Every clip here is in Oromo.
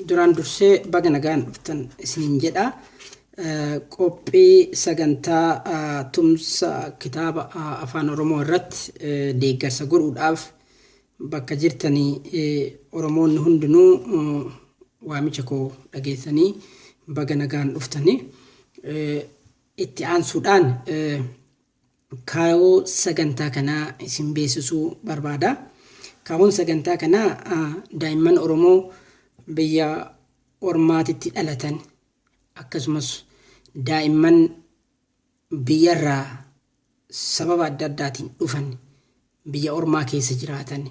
duraan dursee baga nagaan dhuftan isiniin jedha. Qophii sagantaa tumsa kitaaba afaan Oromoo irratti deeggarsa godhuudhaaf bakka jirtanii Oromoonni hundinuu waamicha koo dhageessanii baga nagaan dhuftanii itti aansuudhaan kaayoo sagantaa kanaa isin beeksisuu barbaada. Kaayoon sagantaa kanaa daa'imman Oromoo biyya ormaatitti dhalatan akkasumas daa'imman biyyarraa sababa adda addaatiin dhufan biyya ormaa keessa jiraatan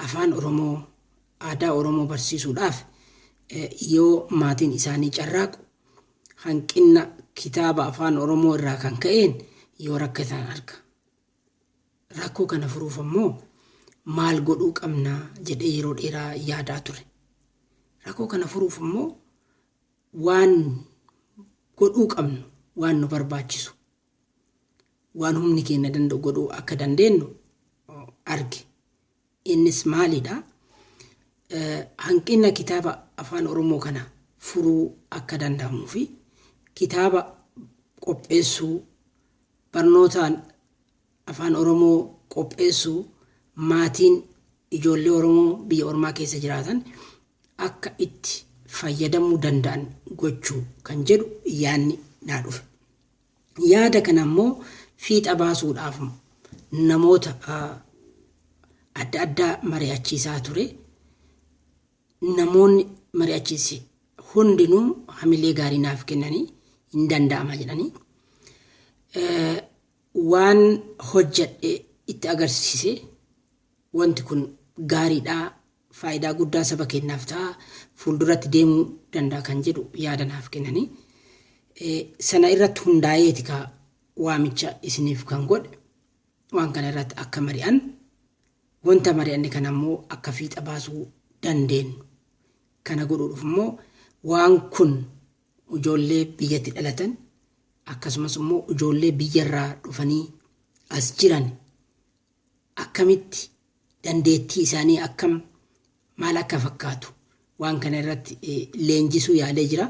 afaan Oromoo aadaa Oromoo barsiisuudhaaf yoo maatiin isaanii carraaqu hanqina kitaaba afaan Oromoo irraa kan ka'een yoo rakkatan arga. Rakkoo kana furuuf ammoo maal godhuu qabna jedhee yeroo dheeraa yaadaa ture. Rakkoo kana furuuf ammoo waan godhuu qabnu waan nu barbaachisu waan humni keenya danda'u godhuu akka dandeenyu arge. Innis maalidha? Hanqina kitaaba afaan Oromoo kana furuu akka danda'amuu fi kitaaba qopheessuu barnootaan afaan Oromoo qopheessuu maatiin ijoollee Oromoo biyya ormaa keessa jiraatan akka itti fayyadamuu danda'an gochuu kan jedhu yaadni naa dhufe. Yaada kana ammoo fiixa baasuudhaaf namoota adda addaa mari'achiisaa ture. Namoonni mari'achiise hundinuu hamilee gaarii naaf kennanii hin danda'ama jedhanii waan hojjedhe itti agarsiise wanti kun gaariidhaa faayidaa guddaa saba keenyaaf ta'a fuulduratti deemuu danda'a kan jedhu yaada naaf kennanii sana irratti hundaa'eeti ka waamicha isiniif kan godhe waan kana irratti akka mari'an wanta mari'anne kana ammoo akka fiixa baasuu dandeenyu kana godhuudhaaf immoo waan kun ijoollee biyyatti dhalatan akkasumas immoo ijoollee biyyarraa dhufanii as jiran akkamitti dandeettii isaanii akkam maal akka fakkaatu waan kana irratti leenjisuu yaalee jira.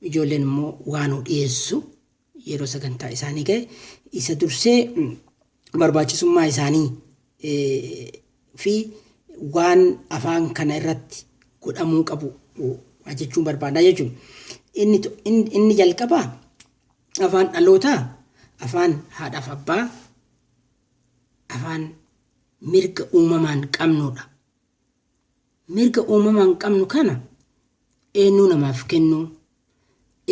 Ijoolleen immoo waan dhiyeessu yeroo sagantaa isaanii ga'e isa dursee barbaachisummaa isaanii fi waan afaan kana irratti godhamuu qabu jechuun barbaada jechuudha. Inni jalqabaa afaan dhalootaa afaan haadhaaf abbaa afaan mirga uumamaan qabnudha. Mirga uumamaan qabnu kana eenyu namaaf kennu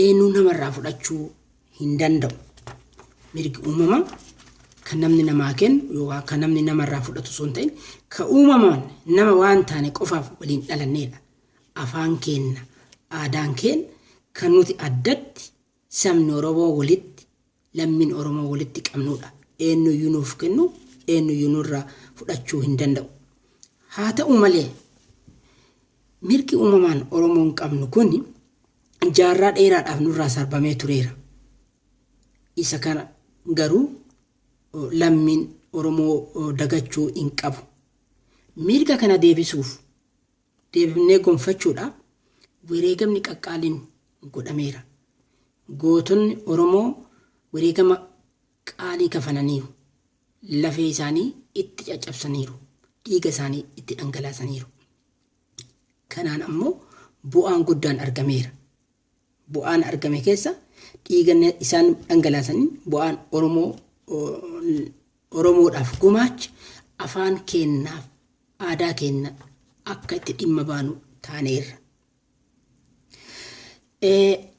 eenyu namarraa fudhachuu hin danda'u. Mirgi uumamaa kan namni namaa kennu yookaan kan namni namarraa fudhatu osoo hin ta'in kan uumamaan nama waan taane qofaaf waliin dhalannedha. Afaan keenya aadaan keenya kan nuti addatti sabni Oromoo walitti lammiin Oromoo walitti qabnudha. Eenyuyyuu nuuf kennu eenyuyyuu nurraa fudhachuu hin danda'u. Haa ta'u malee mirgi uumamaan Oromoon qabnu kun jaarraa dheeraadhaaf nurraa sarbamee tureera. Isa kana garuu lammiin Oromoo dagachuu hin qabu. Mirga kana deebisuuf deebinee gonfachuudhaaf wareegamni qaqqaaliin godhameera. Gootonni Oromoo wareegama qaalii kafalaniiru. Lafee isaanii itti caccabsaniiru. Dhiiga isaanii itti dhangalaasaniiru. Kanaan ammoo bu'aan guddaan argameera. Bu'aan argame keessa dhiiga isaan dhangalaasanii bu'aan Oromoodhaaf gumaacha afaan keenyaaf aadaa keenya akka itti dhimma baanu taaneerra.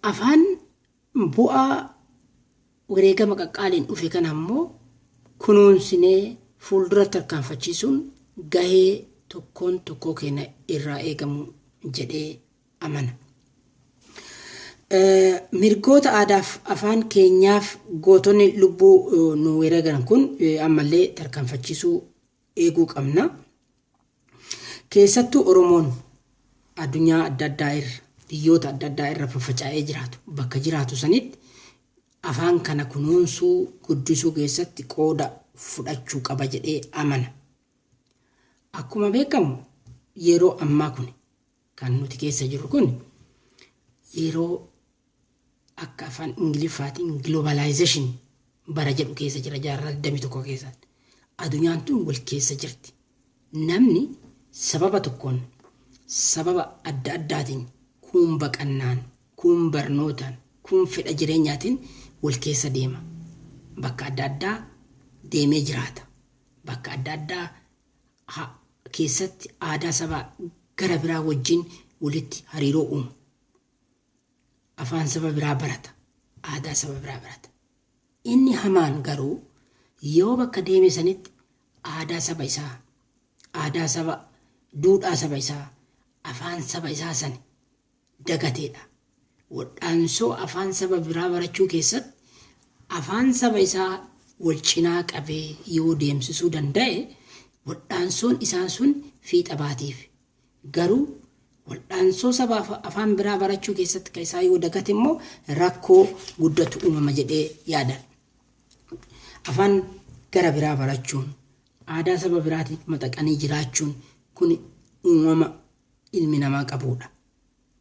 Afaan bu'aa wareegama qaqqaaliin dhufe kana ammoo kunuunsinee fuuldura tarkaanfachiisuun gahee tokkoon tokkoo keenya irraa eegamu jedhee amana. Mirgoota aadaaf afaan keenyaaf gootonni lubbuu nu wareegan kun ammallee tarkaanfachiisuu eeguu qabna. Keessattuu Oromoon addunyaa adda addaa irra biyyoota adda addaa irra faffaca'ee jiraatu bakka jiraatu sanitti afaan kana kunuunsuu guddisuu keessatti qooda fudhachuu qaba jedhee amana. Akkuma beekamu yeroo ammaa kun kan nuti keessa jirru kun yeroo akka afaan Ingiliffaatiin globalization bara jedhu keessa jira jaarraa 21 keessatti. Addunyaan tun wal keessa jirti. Namni sababa tokkoon sababa adda addaatiin kun baqannaan, kun barnootaan, kun fedha jireenyaatiin wal keessa deema. Bakka adda addaa deemee jiraata. Bakka adda addaa keessatti aadaa sabaa gara biraa wajjin walitti hariiroo uumu. Afaan saba biraa barata. Aadaa saba biraa barata. Inni hamaan garuu yoo bakka deeme sanitti aadaa saba isaa, aadaa saba, duudhaa saba isaa, afaan saba isaa san dagateedha. Wadhaansoo afaan saba biraa barachuu keessatti afaan saba isaa wal cinaa qabee yoo deemsisuu danda'e wadhaansoon isaa sun fiixa baatiif. Garuu wadhaansoo saba afaan biraa barachuu keessatti kan isaa yoo dagate immoo rakkoo guddatu uumama jedhee yaadan. Afaan gara biraa barachuun, aadaa saba biraatiif maxaqanii jiraachuun kun uumama ilmi namaa qabuudha.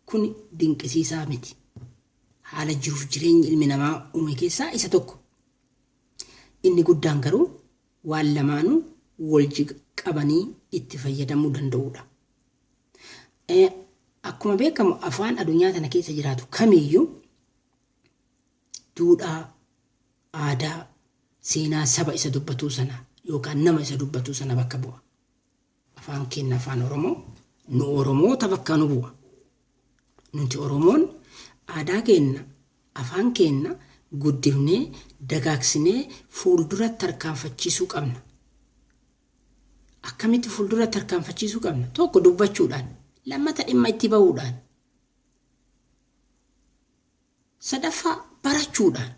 Kun dinqisiisaa miti. Haala jiruuf jireenya ilmi namaa uume keessaa isa tokko. Inni guddaan garuu waan lamaanuu wal qabanii itti fayyadamuu danda'uudha. Akkuma beekamu afaan addunyaa tana keessa jiraatu kamiyyuu duudhaa, aadaa, seenaa saba isa dubbatuu sana yookaan nama isa dubbatuu sana bakka bu'a. Afaan keenya afaan Oromoo, nu Oromoota bakka nu bu'a. Nuti Oromoon aadaa keenya, afaan keenya guddifnee, dagaagsinee fuulduratti tarkaanfachiisuu qabna. Akkamitti fuulduratti tarkaanfachiisuu qabna? Tokko dubbachuudhaan, lammata dhimma itti bahuudhaan, sadaffaa barachuudhaan,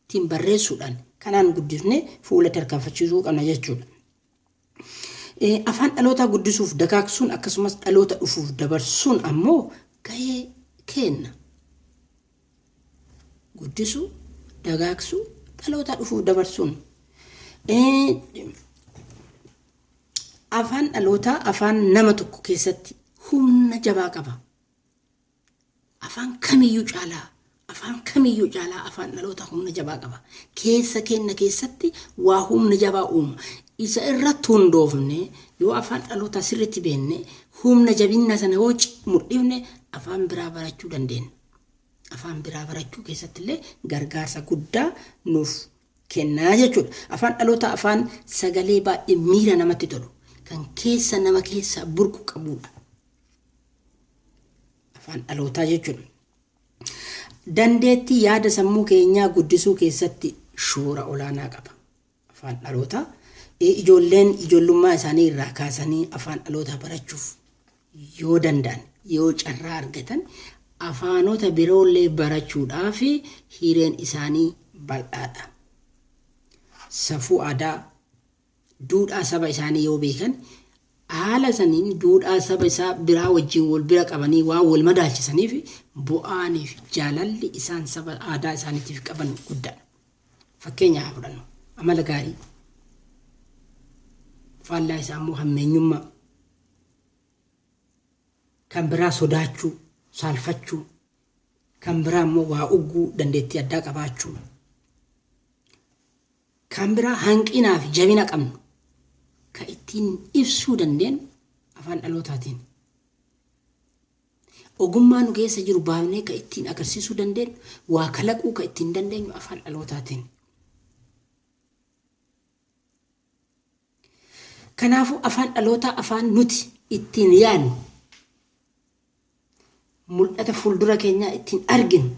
ittiin barreessuudhaan kanaan guddifnee fuula tarkaanfachiisuu qabna jechuudha. Afaan dhalootaa guddisuuf dagaagsuun akkasumas dhaloota dhufuuf dabarsuun ammoo gahee kenna. Guddisuu, dagaagsuu, dhaloota dhufuuf dabarsuun. Afaan dhalootaa afaan nama tokko keessatti humna jabaa qaba. Afaan kamiyyuu caalaa afaan dhalootaa humna jabaa qaba. Keessa keenya keessatti waa humna jabaa uuma. Isa irratti hundoofne yoo afaan dhalootaa sirriitti beekne humna jabinna sana yoo mudhifne afaan biraa barachuu dandeenya. Afaan biraa barachuu keessatti illee gargaarsa guddaa nuuf kennaa jechuudha. Afaan dhalootaa afaan sagalee baay'ee miira namatti tolu kan keessa nama keessa burqu qabudha. Afaan dhalootaa jechuudha. Dandeettii yaada sammuu keenyaa guddisuu keessatti shoora olaanaa qaba. Afaan dhalootaa ijoolleen ijoollummaa isaanii irraa kaasanii afaan dhalootaa barachuuf yoo danda'an, yoo carraa argatan afaanota biroollee barachuudhaaf hireen isaanii bal'aadha. Safuu aadaa, duudhaa saba isaanii yoo beekan haala saniin duudhaa saba isaa biraa wajjin wal bira qabanii waan wal madaalchisaniif bu'aaniif jaalalli isaan saba aadaa isaaniitiif qaban guddaadha. Fakkeenyaaf fudhannu amala gaarii. Faallaa isaa immoo hammeenyummaa. Kan biraa sodaachuu, saalfachuu. Kan biraa immoo waa ugguu dandeettii addaa qabaachuu. Kan biraa hanqinaa fi jabina qabnu kan ittiin ibsuu dandeenyu afaan dhalootaatiin. Ogummaa nu keessa jiru baafnee kan ittiin agarsiisuu dandeenyu, waa kalaquu kan ittiin dandeenyu afaan dhalootaatiin. Kanaafuu afaan dhalootaa afaan nuti ittiin yaadnu, mul'ata fuuldura keenyaa ittiin arginu,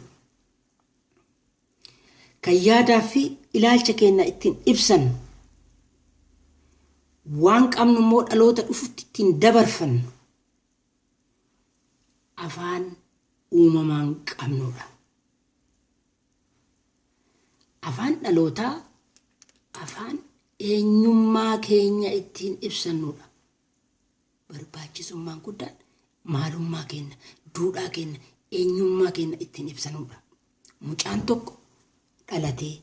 kan yaadaa fi ilaalcha keenya ittiin ibsannu, waan qabnu immoo dhaloota dhufutti ittiin dabarfannu afaan uumamaan qabnudha. Afaan dhalootaa afaan eenyummaa keenya ittiin ibsannudha. Barbaachisummaan guddaan maalummaa keenya, duudhaa keenya, eenyummaa keenya ittiin ibsannudha. Mucaan tokko dhalatee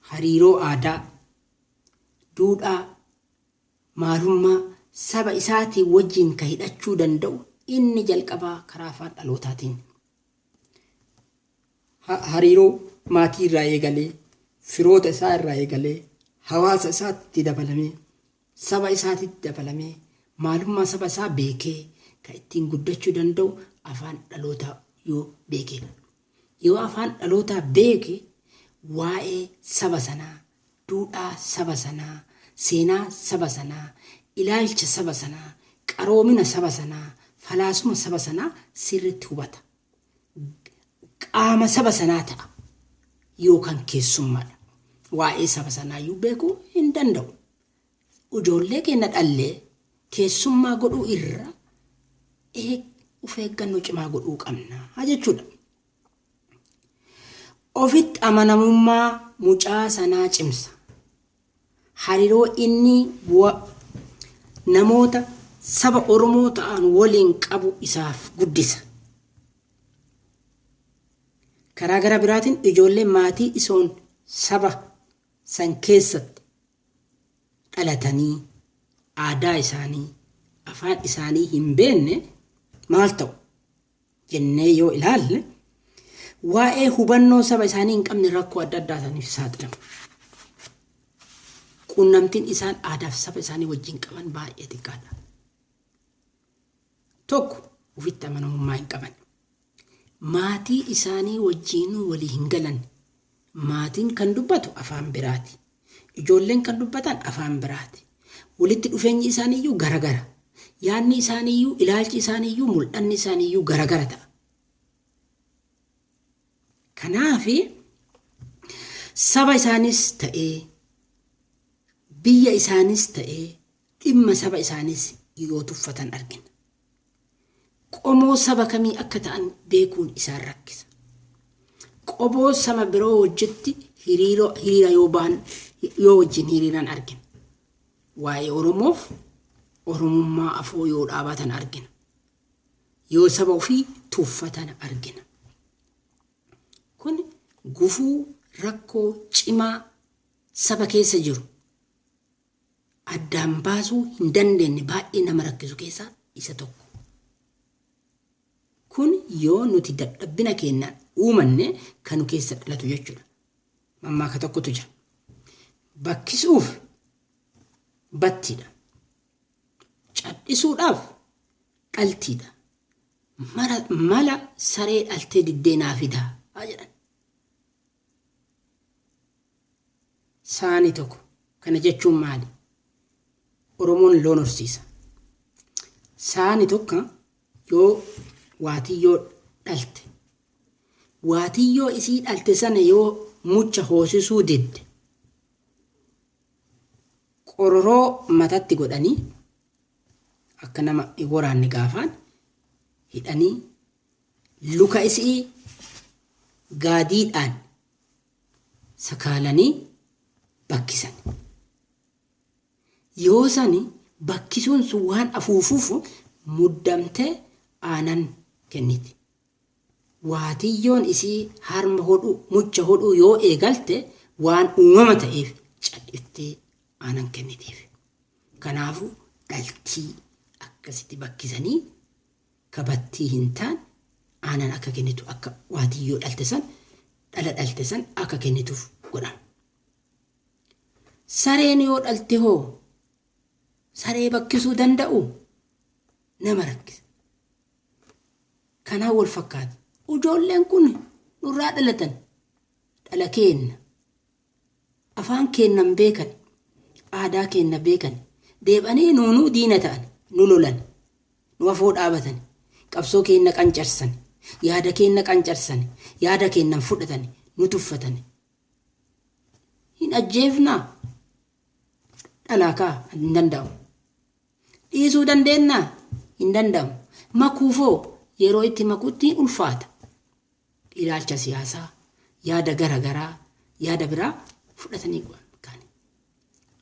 hariiroo aadaa, duudhaa, maalummaa, saba isaatii wajjin ka hidhachuu danda'u inni jalqabaa karaa afaan dhalootaatiin. Hariiroo maatii irraa eegalee, firoota isaa irraa eegalee, hawaasa isaatti dabalamee, saba isaatitti dabalamee, maalummaa saba isaa beekee kan ittiin guddachuu danda'u afaan dhalootaa yoo beekee. Yoo afaan dhalootaa beeke waa'ee saba sanaa, duudhaa saba sanaa, seenaa saba sanaa, ilaalcha saba sanaa, qaroomina saba sanaa, falaasuma saba sanaa sirriitti hubata. Qaama saba sanaa ta'a yookaan keessummaadha. Waa'ee saba sanaa iyyuu beekuu hin danda'u. Ijoollee keenya dhallee keessummaa godhuu irra of eeggannoo cimaa godhuu qabna jechuudha. Ofitti amanamummaa mucaa sanaa cimsa. Hariiroo inni namoota saba Oromoo ta'an waliin qabu isaaf guddisa. Karaa gara biraatiin ijoolleen maatii isoon saba san keessatti dhalatanii aadaa isaanii, afaan isaanii hin beekne maal ta'u jennee yoo ilaalle waa'ee hubannoo saba isaanii hin qabne rakkoo adda addaa isaaniif saaxilamu. Quunnamtiin isaan aadaa fi saba isaanii wajjin qaban baay'ee xiqqaadha. Tokko ofitti amanamummaa hin qaban. Maatii isaanii wajjin walii hin galan. Maatiin kan dubbatu afaan biraati. Ijoolleen kan dubbatan afaan biraati. Walitti dhufeenyi isaaniiyyuu garagara. Yaadni isaaniiyyuu, ilaalchi isaaniiyyuu, mul'anni isaaniiyyuu garagara ta'a. Kanaaf saba isaanis ta'ee, biyya isaanis ta'ee, dhimma saba isaanis yoo tuffatan argina. Qomoo saba kamii akka ta'an beekuun isaan rakkisa. Qoboo saba biroo wajjitti hiriira yoo wajjin hiriiran argina. Waa'ee Oromoof Oromummaa afoo yoo dhaabatan argina. Yoo saba ofii tuffatan argina. Kun gufuu rakkoo cimaa saba keessa jiru addaan baasuu hin dandeenye baay'ee nama rakkisu keessaa isa tokko. Kun yoo nuti dadhabbina keenyaan uumanne kan nu keessa dhalatu jechuudha. Mammaaka tokkotu jira. Bakkisuuf battiidha. Cadhisuudhaaf dhaltiidha. Mala saree dhaltee diddeenaa fidaa jedhan. Saani tokko kana jechuun maali? Oromoon loon horsiisa. Saani tokko yoo waatiyyoo dhalte. Waatiyyoo isii dhalte sana yoo mucha hoosisuu didde. Qororoo matatti godhanii akka nama waraanni gaafaan hidhanii luka isii gaadiidhaan sakaalanii bakkisan. Yoo sani bakkisuun sun waan afuufuuf muddamtee aanan kenniti. Waatiyyoon isii harma hodhuu, mucha hodhuu yoo eegalte waan uumama ta'eef cadhiftee aanan kennitiif. Kanaafuu dhaltii akkasitti bakkisanii kabattii hin taane aanan akka kennitu akka waatiyyoo dhalte san dhala dhalte san akka kennituuf godhama. Sareen yoo dhalte hoo saree bakkisuu danda'u nama rakkisa. Kanaa wal fakkaata. Ijoolleen kun nurraa dhalatan dhala keenya. Afaan keenyan beekan, aadaa keenya beekan, deebanii nuunuu diina ta'an, nu lolan, nu afoo dhaabatan, qabsoo keenya qancarsan, yaada keenya qancarsan, yaada keenyan fudhatan, nu tuffatan. Hin ajjeefnaa dhalaakaa hin danda'u. Dhiisuu dandeennaa hin danda'u. Makuufoo yeroo itti makuutti ulfaata. Ilaalcha siyaasaa, yaada garagaraa, yaada biraa fudhatanii kan.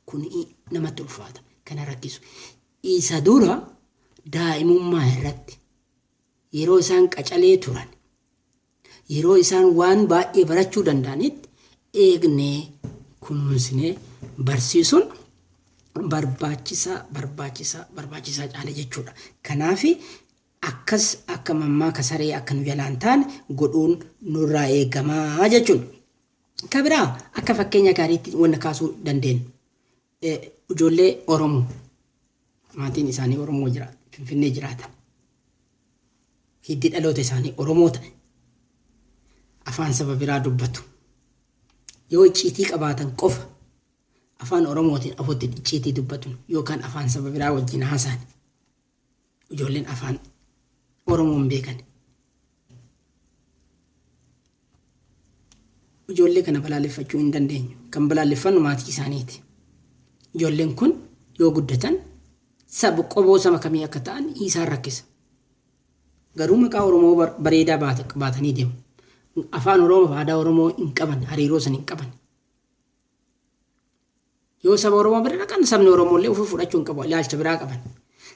Kun namatti ulfaata. Kana rakkisu. Isa dura daa'imummaa irratti yeroo isaan qacalee turan, yeroo isaan waan baay'ee barachuu danda'anitti eegnee kunuunsinee barsiisuun barbaachisaa caale jechuudha. Kanaaf akkas akka mammaa kasaree akka nu jalaan taane godhuun nurraa eegamaa jechuudha. Kabiraa akka fakkeenya gaariitti wanna kaasuu dandeenya. Ijoollee Oromoo maatiin isaanii Oromoo jiraata, Finfinnee jiraata. Hiddi dhaloota isaanii Oromoo ta'e afaan saba biraa dubbatu. Yoo icciitii qabaatan qofa afaan Oromootiin afootti icciitii dubbatu yookaan afaan saba biraa wajjin haasa'an. Ijoolleen afaan Oromoon beekan. Ijoollee kana balaaleffachuu hin dandeenyu. Kan balaaleffannu maatii isaaniiti. Ijoolleen kun yoo guddatan saba qoboo sama kamii akka ta'an isaan rakkisa. Garuu maqaa Oromoo bareedaa baatanii deemu. Afaan Oromoo fi aadaa Oromoo hin qaban, hariiroo san hin qaban. Yoo saba Oromoo bira dhaqan sabni Oromoo illee ofii fudhachuu hin qabu, ilaalcha biraa qaban.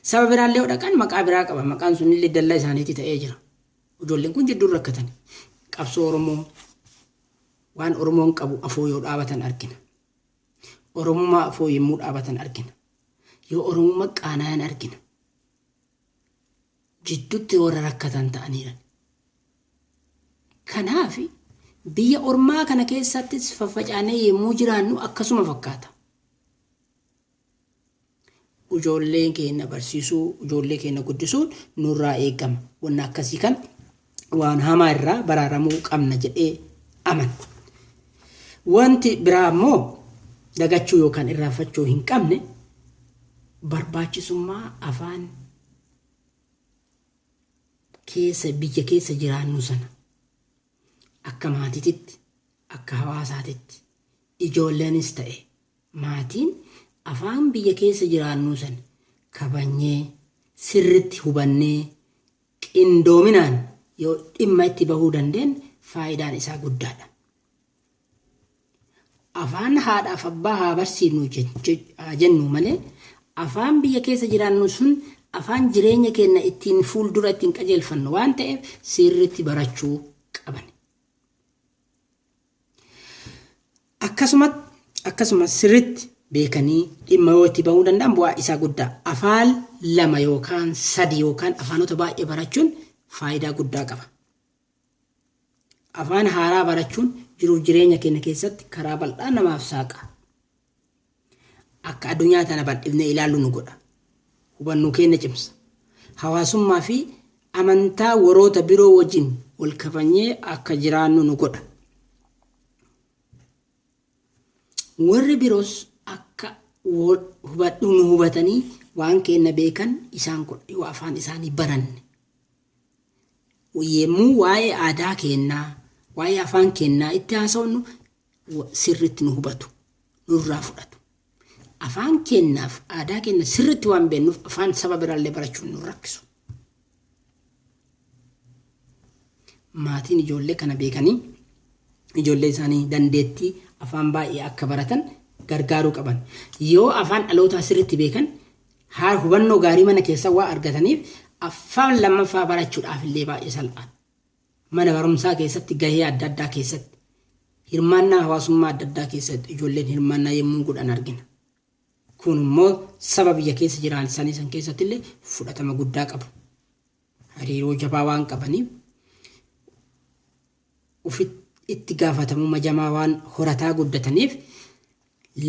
Saba biraa illee dhaqan maqaa biraa qaban, maqaan sun illee dallaa isaaniitti ta'ee jira. Ijoolleen kun jidduu rakkatan. Qabsoo Oromoo waan Oromoon qabu afoo yoo dhaabatan argina. Oromummaa afoo yemmuu dhaabatan argina. Yoo Oromummaa qaana'an argina. Jidduutti warra rakkatan ta'aniiran. Kanaaf biyya ormaa kana keessattis faffacaanee yemmuu jiraannu akkasuma fakkaata. Ijoollee keenya barsiisuu, ijoollee keenya guddisuun nurraa eegama. Wanna akkasii kan waan hamaa irraa baraaramuu qabna jedhee amana. Wanti biraa immoo dagachuu yookaan irraanfachuu hin qabne barbaachisummaa afaan biyya keessa jiraannu sana akka maatiitti akka hawaasaatitti ijoolleenis ta'e maatiin afaan biyya keessa jiraannu sana kabanyee sirritti hubannee qindoominaan yoo dhimma itti bahuu dandeenye faayidaan isaa guddaadha. Afaan haadhaaf abbaa haa barsiifnu jennu malee afaan biyya keessa jiraannu sun afaan jireenya keenya ittiin fuuldura ittiin qajeelfannu waan ta'eef sirriitti barachuu qaban. Akkasuma sirriitti beekanii dhimma yoo itti bahuu danda'an bu'aa isaa guddaa. Afaan 2 yookaan 3 yookaan afaanota baay'ee barachuun faayidaa guddaa qaba. Afaan haaraa barachuun jiruuf jireenya keenya keessatti karaa bal'aa namaaf saaqa. Akka addunyaa tana bal'ifnee ilaallu nu godha. Hubannoo keenya cimsa. Hawaasummaa fi amantaa warroota biroo wajjin wal kabanyee akka jiraannu nu godha. Warri biroos akka nu hubatanii waan keenya beekan isaan godha yoo afaan isaanii baranne. Yemmuu waa'ee aadaa keenyaa, waa'ee afaan keenyaa itti haasawnu sirriitti nu hubatu, nurraa fudhatu. Afaan keenyaaf aadaa keenya sirriitti waan beeknuuf afaan saba biraallee barachuun nu rakkisu. Maatiin ijoollee kana beekanii ijoollee isaanii dandeettii afaan baay'ee akka baratan gargaaruu qaban. Yoo afaan dhalootaa sirriitti beekan hubannoo gaarii mana keessa waa argataniif afaan lammaffaa barachuudhaaf illee baay'ee salphaan. Mana barumsaa keessatti gahee adda addaa keessatti hirmaannaa hawaasummaa adda addaa keessatti ijoolleen hirmaannaa yemmuu godhan argina. Kun immoo saba biyya keessa jiran san keessatti illee fudhatama guddaa qabu. Hariiroo jabaa waan qabaniif itti gaafatamummaa jamaa waan horataa guddataniif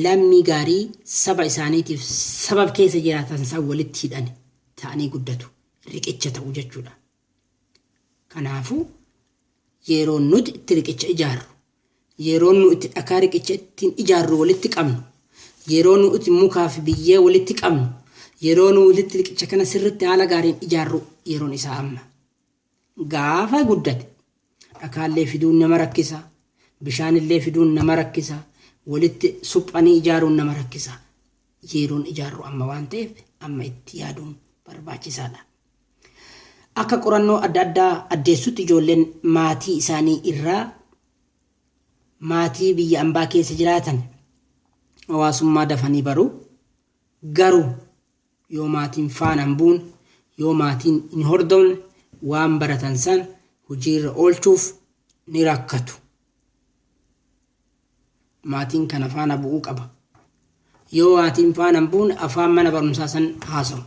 lammii gaarii saba isaaniitiif saba keessa jiraatan san walitti hidhan ta'anii guddatu. Riqicha ta'uu jechuudha. Kanaafuu yeroo nuti itti riqicha ijaarru, yeroo nuti itti dhakaa riqicha ittiin ijaarru walitti qabnu, yeroo nuti mukaa fi biyyee walitti qabnu, yeroo nuti riqicha kana sirriitti haala gaariin ijaarru yeroon isaa amma. Gaafa guddate dhakaallee fiduun nama rakkisa, bishaanillee fiduun nama rakkisa, walitti suphanii ijaaruun nama rakkisa. Yeroon ijaarru amma waan ta'eef amma itti yaaduun barbaachisaadha. Akka qorannoo adda addaa addeessutti ijoolleen maatii isaanii irraa maatii biyya ambaa keessa jiraatan hawaasummaa dafanii baruu. Garuu yoo maatiin faana hin buune, yoo maatiin hin hordofne waan baratan san hojiirra oolchuuf ni rakkatu. Maatiin kana faana bu'uu qaba. yoo maatiin faana hin buune afaan mana barumsaa san haasawu.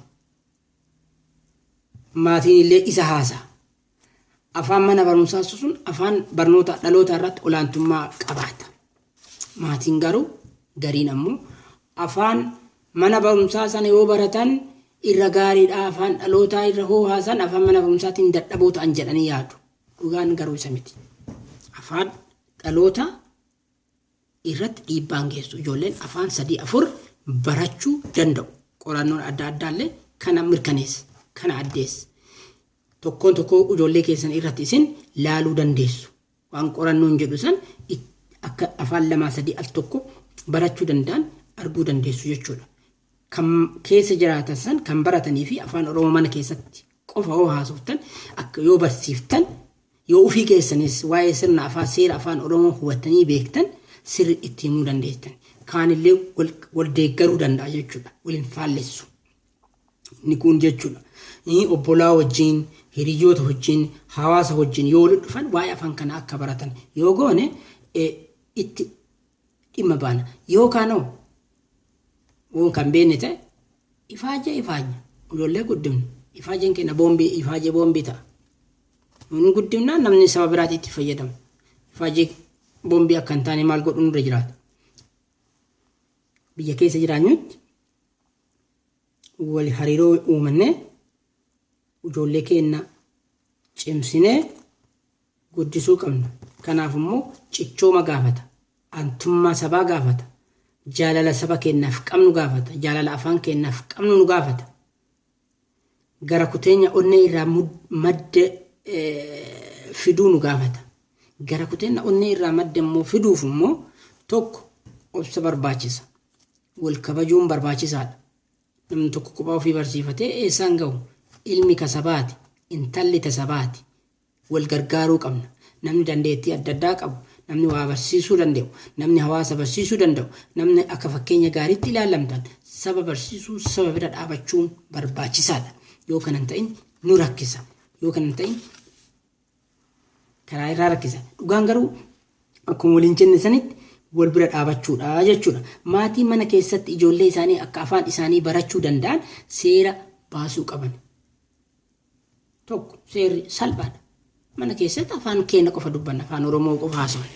Maatiin illee isa haasa. Afaan mana barumsaa sun afaan barnoota dhaloota irratti olaantummaa qabaata. Maatiin garuu gariin ammoo afaan mana barumsaa sana yoo baratan irra gaariidha, afaan dhalootaa irra hoo haasan afaan mana barumsaatiin dadhaboo ta'an jedhanii yaadu. Dhugaan garuu isa miti. Afaan dhaloota irratti dhiibbaan geessu. Ijoolleen afaan 3-4 barachuu danda'u. Qorannoon adda addaallee kana mirkaneessa, kana addeessa. Tokkoon tokko ijoollee keessan irratti isin laaluu dandeessu. Waan qorannoon jedhu san akka afaan 2-3 al tokko barachuu danda'an arguu dandeessu jechuudha. Kan keessa jiraatan san kan baratanii fi afaan Oromoo mana keessatti qofa hoo haasoftan akka yoo barsiiftan yoo ofii keessanis waa'ee sirna afaan seera afaan Oromoo hubattanii beektan sirri itti himuu dandeessan. Kaanillee wal deeggaruu danda'a jechuudha. Waliin faallessu. Inni kun jechuudha. Obbolaa wajjin, hiriyoota wajjin, hawaasa wajjin yoo dhufan waa'ee afaan kana akka baratan yoo goone itti dhimma baana. Yoo kaanoo waan kan beekne ta'e ifaajee ijoollee guddifnu ifaajeen kenna boombii ifaajee boombii ta'a. Nuun guddifnaan namni saba biraatti itti fayyadamu. Ifaajee boombii akka hin taane maal godhuun irra jiraata. Biyya keessa jiraannutti wal hariiroo uumannee ijoollee keenya cimsinee guddisuu qabna. Kanaaf immoo cichooma gaafata. Antummaa sabaa gaafata. Jaalala saba keenyaaf qabnu gaafata. Jaalala afaan keenyaaf qabnu nu gaafata. Gara kuteenya onnee irraa madde fiduu nu gaafata. Gara kuteenya onnee irraa madde immoo fiduuf immoo tokko obsa barbaachisa. Wal kabajuun barbaachisaadha. Namni tokko kophaa ofii barsiifatee eessaan ga'u ilmi kasabaati, intalli tasabaati. Wal gargaaruu qabna. Namni dandeettii adda addaa qabu, namni waa barsiisuu danda'u, namni hawaasa barsiisuu danda'u, namni akka fakkeenya gaariitti ilaalamtan saba barsiisuu, saba bira dhaabachuun barbaachisaadha. Yoo kana hin ta'in nu rakkisa. Yoo kana hin ta'in karaa irraa rakkisa. Dhugaan garuu akkuma waliin jenne sanitti wal bira dhaabachuudha jechuudha. Maatiin mana keessatti ijoollee isaanii akka afaan isaanii barachuu danda'an seera baasuu qaban. Tokko seerri salphaadha. Mana keessatti afaan keenya qofa dubbanna, afaan Oromoo qofa haasofna.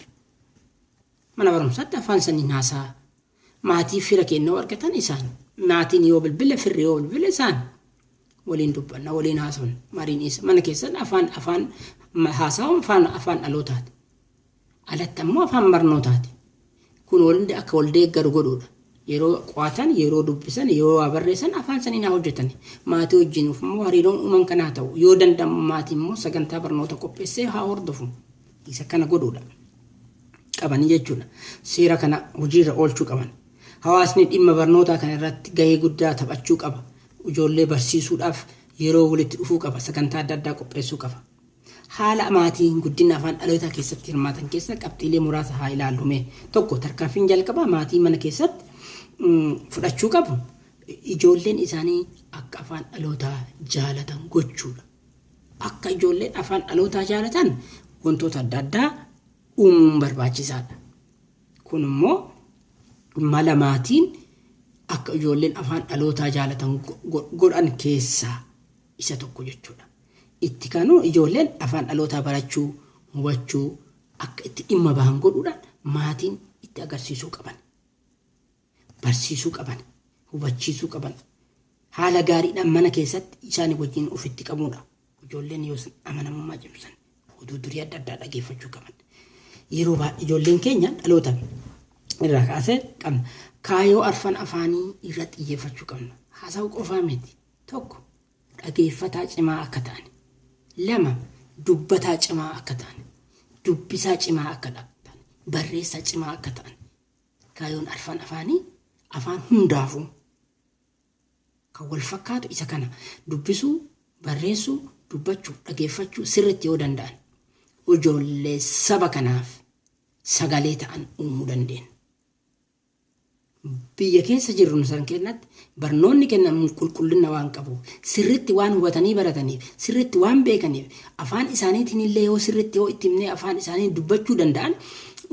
Mana barumsaatti afaan saniin haasa'a. Maatii fira kennuu argatan isaan. Maatiin yoo bilbile firri yoo bilbile isaan. Waliin dubbanna, waliin haasofna. Mariin isa mana keessatti afaan haasa'uun afaan dhalootaati. Alatti ammoo afaan barnootaati. Kun waliin akka wal deeggaru godhuudha. Yeroo qo'atan, yeroo dubbisan, yeroo waa barreessan afaan saniin haa hojjetan. Maatii wajjin immoo hariiroon uuman kana haa ta'u. Yoo danda'amu maatii immoo sagantaa barnoota qopheessee haa hordofu. Isa kana godhuudha. Qabanii jechuudha. Seera kana hojiirra oolchuu qaban. Hawaasni dhimma barnootaa kana irratti gahee guddaa taphachuu qaba. Ijoollee barsiisuudhaaf yeroo walitti dhufuu qaba. Sagantaa adda addaa qopheessuu qaba. Haala maatiin guddina afaan dhalootaa keessatti hirmaatan keessa qabxiilee muraasa haa ilaallume. Tokko tarkaanfiin jalqabaa maatii mana keessatti fudhachuu qabu. Ijoolleen isaanii akka afaan dhalootaa jaalatan gochuudha. Akka ijoolleen afaan dhalootaa jaalatan wantoota adda addaa uumuun barbaachisaadha. Kun immoo mala maatiin akka ijoolleen afaan dhalootaa jaalatan godhan keessaa isa tokko jechuudha. Itti kanuu ijoolleen afaan dhalootaa barachuu, hubachuu akka itti dhimma bahan godhuudhaan maatiin itti agarsiisuu qaban. Barsiisuu qaban, hubachiisuu qaban. Haala gaariidhaan mana keessatti isaanii wajjin ofitti qabuudha. Ijoolleen yoo amanamummaa cimsan oduu durii adda addaa dhageeffachuu qaban. Yeroo baay'ee ijoolleen keenya dhaloota irraa kaasee qabna. Kaayoo arfan afaanii irra xiyyeeffachuu qabna. Haasa'uu qofaa miti. Tokko dhageeffataa cimaa akka ta'an. 2 dubbataa cimaa akka ta'an. Dubbisaa cimaa akka ta'an. Barreessaa cimaa akka ta'an. Kaayoon arfan afaanii afaan hundaafuu kan wal fakkaatu isa kana dubbisuu, barreessuu, dubbachuu, dhageeffachuu sirriitti yoo danda'an ijoollee saba kanaaf sagalee ta'an uumuu dandeenya. Biyya keessa jirru san kennatti barnoonni kennamu qulqullina waan qabu sirriitti waan hubatanii barataniif sirriitti waan beekaniif afaan isaaniitiin illee yoo sirriitti yoo itti himnee afaan isaanii dubbachuu danda'an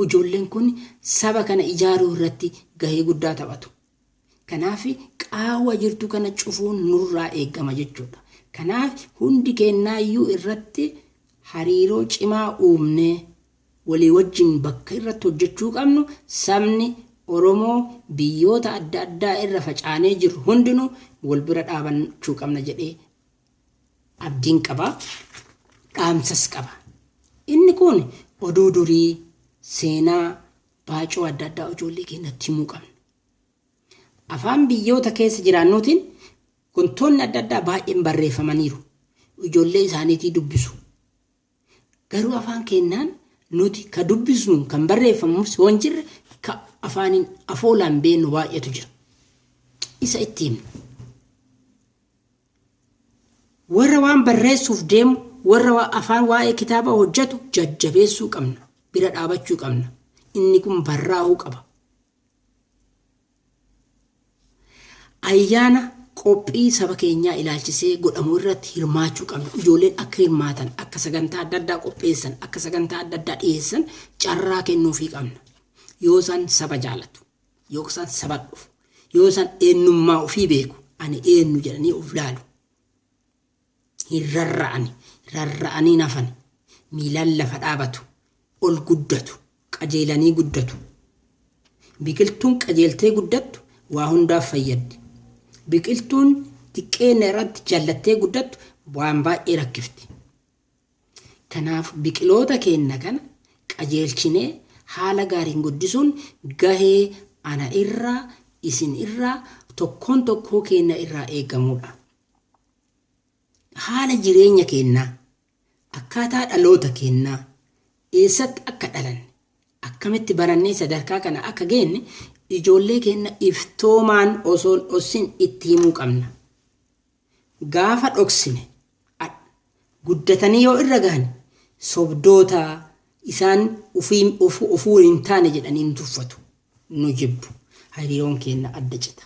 ijoolleen kun saba kana ijaaruu irratti gahee guddaa taphatu. Kanaaf qaawwa jirtu kana cufuun nurraa eegama jechuudha. Kanaaf hundi kennaayyuu irratti hariiroo cimaa uumnee walii wajjin bakka irratti hojjechuu qabnu. Sabni Oromoo biyyoota adda addaa irra facaanee jiru hundinuu wal bira dhaabachuu qabna jedhee abdiin qaba, dhaamsas qaba. Inni kun oduu durii seenaa baacoo adda addaa ijoollee keenyatti himuu qabna. Afaan biyyoota keessa jiraannuutiin wantoonni adda addaa baay'een barreeffamaniiru. Ijoollee isaaniitii dubbisu. Garuu afaan keenyaan nuti ka dubbisnu kan barreeffamus waan jirre ka afaaniin afoolaan beenu baay'eetu jira. Isa ittiin warra waan barreessuuf deemu, warra afaan waa'ee kitaaba hojjetu jajjabeessuu qabna, bira dhaabachuu qabna. Inni kun barraa'uu qaba. Ayyaana qophii saba keenyaa ilaalchisee godhamu irratti hirmaachuu qabna. Ijoolleen akka hirmaatan, akka sagantaa adda addaa qopheessan, akka sagantaa adda addaa dhiyeessan carraa kennuufii qabna. Yoo isaan saba jaalatu, yoo isaan saba dhufu, yoo isaan eenyummaa ofii beeku, ani eenyu jedhanii of laalu. Hin rarra'anii nafan, miilaan lafa dhaabatu, ol guddatu, qajeelanii guddatu. Biqiltuun qajeeltee guddattu waa hundaaf fayyaddi. Biqiltuun xiqqeenya irratti jallattee guddattu waan baay'ee rakkifti. Kanaaf biqiloota keenya kana qajeelchinee haala gaariin guddisuun gahee ana irraa, isin irraa, tokkoon tokkoo keenya irraa eegamudha. Haala jireenya keenyaa, akkaataa dhaloota keenyaa, eessatti akka dhalanne, akkamitti barannee sadarkaa kana akka geenye ijoollee keenya iftoomaan osoon osin itti himuu qabna. Gaafa dhoksine guddatanii yoo irra gahan sobdoota isaan ufuu hin taane jedhanii nu tuffatu, nu jibbu. Hariiroon keenya adda cita.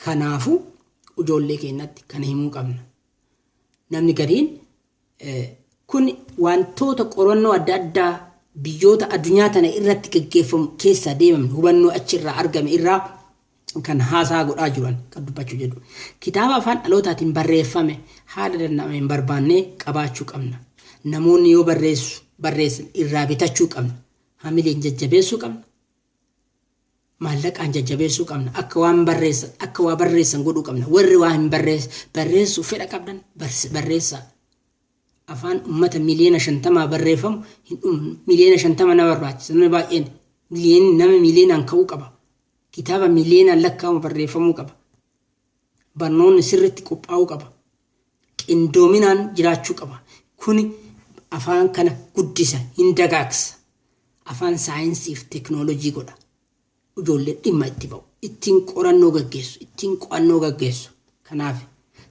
Kanaafuu ijoollee keenyatti kana himuu qabna. Namni gariin kun wantoota qorannoo adda addaa biyyoota addunyaa tana irratti gaggeeffamu keessa deemamne hubannoo achirraa argame irraa kan haasaa godhaa jiran kan dubbachuu jedhu. Kitaaba afaan dhalootaatiin barreeffame haala danda'ameen barbaannee qabaachuu qabna. Namoonni yoo barreessan irraa bitachuu qabna. Hamileen jajjabeessuu qabna. Maallaqaan jajjabeessuu qabna. Akka waa barreessan godhuu qabna. Warri waa hin barreessuu fedha qabdan barreessaa. Afaan ummata miliyoona 50 barreeffamu miliyoona 50 nama barbaachisa. Nama baay'een nama miliyoonaan ka'uu qaba. Kitaaba miliyoonaan lakkaa'amu barreeffamuu qaba. Barnoonni sirriitti qophaa'uu qaba. Qindoominaan jiraachuu qaba. Kuni afaan kana guddisa, hin dagaagsa. Afaan saayinsii fi teekinooloojii godha. Ijoollee dhimma itti ba'u, ittiin qorannoo gaggeessu, ittiin qo'annoo gaggeessu. Kanaaf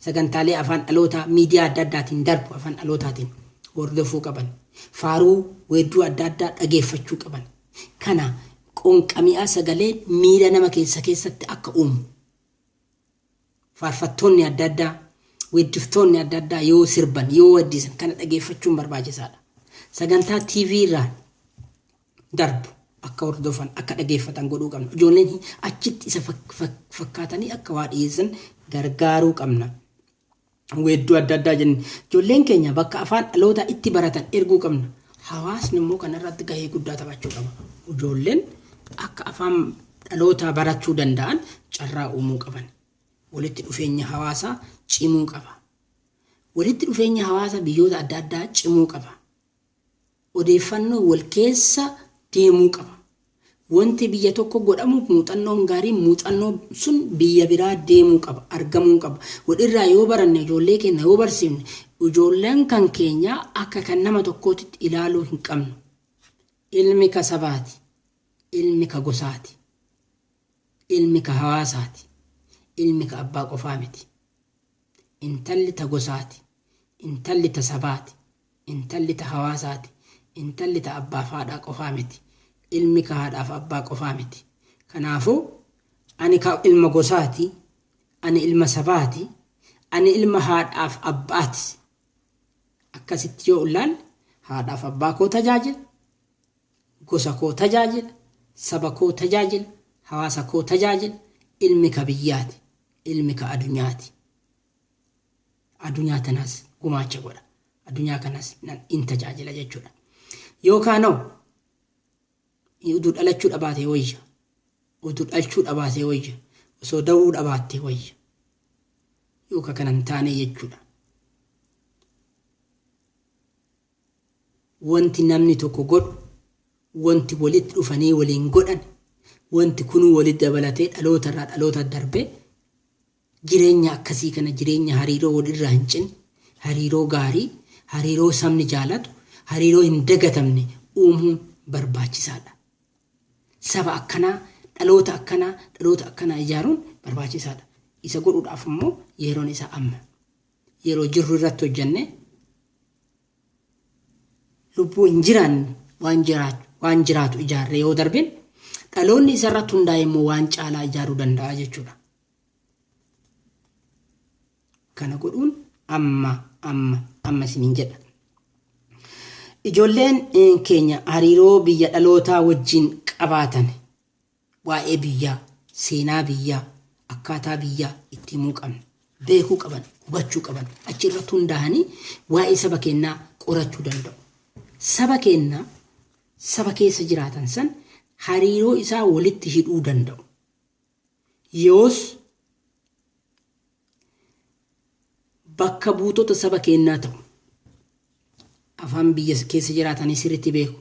sagantaalee afaan dhalootaa miidiyaa adda addaatiin darbu afaan dhalootaatiin hordofuu qaban. Faaruu weedduu adda addaa dhageeffachuu qaban. Kana qonqami'aa sagalee miira nama keessatti akka uumu. Faarfattoonni adda addaa, weeddiftoonni adda addaa yoo sirban, yoo weeddisan kana dhageeffachuun barbaachisaadha. Sagantaa TV irraan darbu akka hordofan, akka dhageeffatan godhuu qabna. Ijoolleen achitti isa fakkaatanii akka waa dhiyeessan gargaaruu qabna. Weedduu adda addaa jenni. Ijoolleen keenya bakka afaan dhalootaa itti baratan erguu qabna. Hawaasni immoo kanarratti gahee guddaa taphachuu qaba. Ijoolleen akka afaan dhalootaa barachuu danda'an carraa uumuu qaban. Walitti dhufeenya hawaasaa cimuu qaba. Walitti dhufeenya hawaasaa biyyoota adda addaa cimuu qaba. Odeeffannoo wal keessa deemuu qaba. Wanti biyya tokko godhamu muuxannoon gaarii muuxannoo sun biyya biraa deemuu qaba, argamuu qaba. Walirraa yoo baranne ijoollee keenya yoo barsiifne ijoolleen kan keenya akka kan nama tokkootti ilaaluu hin qabnu. Ilmi ka sabaati, ilmi ka gosaati, ilmi ka hawaasaati, ilmi ka abbaa qofaa miti. Intalli ta gosaati, intalli ta sabaati, intalli ta hawaasaati, intalli ta abbaa faadhaa qofaa miti. Ilmi ka haadhaaf abbaa qofaa miti. Kanaafuu ani ka ilma gosaati, ani ilma sabaati, ani ilma haadhaaf abbaati. Akkasitti yoo ilaalle haadhaaf abbaa koo tajaajila, gosa koo tajaajila, saba koo tajaajila, hawaasa koo tajaajila, ilmi ka biyyaati, ilmi ka adunyaati. Adunyaa tanaas gumaacha godha. Adunyaa kanas in tajaajila jechuudha. Yookaan uduu dhalachuu dhabaatee wayya. Uduu dhalchuu dhabaatee wayya. Osoo da'uu dhabaatee wayya. Yookaan kanan taane jechuudha. Wanti namni tokko godhu, wanti walitti dhufanii waliin godhan, wanti kunuu walitti dabalatee dhaloota irraa dhaloota darbee jireenya akkasii kana jireenya hariiroo walirraa hin cinne, hariiroo gaarii, hariiroo sabni jaalatu, hariiroo hin dagatamne uumuun barbaachisaadha. Saba akkanaa, dhaloota akkanaa ijaaruun barbaachisaadha. Isa godhuudhaaf immoo yeroon isaa amma. Yeroo jirru irratti hojjannee lubbuu hin jiraanne waan jiraatu ijaarree yoo darbin dhaloonni isarratti hundaa'e immoo waan caalaa ijaaruu danda'a jechuudha. Kana godhuun amma isiniin jedha. Ijoolleen keenya hariiroo biyya dhalootaa wajjin qabaatan waa'ee biyyaa, seenaa biyyaa, akkaataa biyyaa itti himuu qaban, beekuu qaban, hubachuu qaban, achirratti hundaa'anii waa'ee saba keenyaa qorachuu danda'u. Saba keenyaa saba keessa jiraatan san hariiroo isaa walitti hidhuu danda'u. Yoos bakka buutota saba keenyaa ta'u. Afaan biyya keessa jiraatanii sirriitti beeku.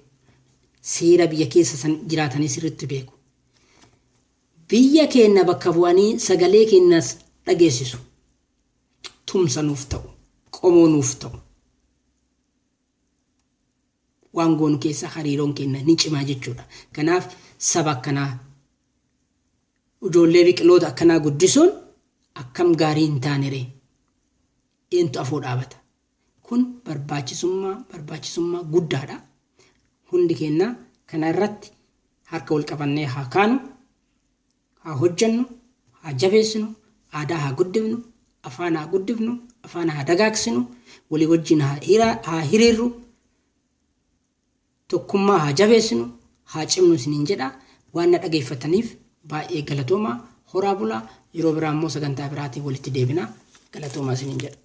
Seera biyya keessa jiraatanii sirriitti beeku. Biyya keenya bakka bu'anii sagalee keenyas dhageessisu. Tumsa nuuf ta'u, qomoo nuuf ta'u. Waan goonu keessa hariiroon keenya ni cimaa jechuudha. Kanaaf saba akkanaa ijoollee biqiloota akkanaa guddisuun akkam gaarii hin taane eentu afoo dhaabata. Kun barbaachisummaa guddaadha. Hundi keenya kana irratti harka wal qabannee haa kaanu, haa hojjannu, haa jabeessinu, aadaa haa guddifnu, afaan haa guddifnu, afaan haa dagaagsinu, walii wajjin haa hiriirru, tokkummaa haa jabeessinu, haa cimnu isiniin jedha. Waan na dhageeffataniif baay'ee galatoomaa. Horaa bulaa. Yeroo biraa immoo sagantaa biraatiin walitti deebina. Galatoomaa isiniin jedha.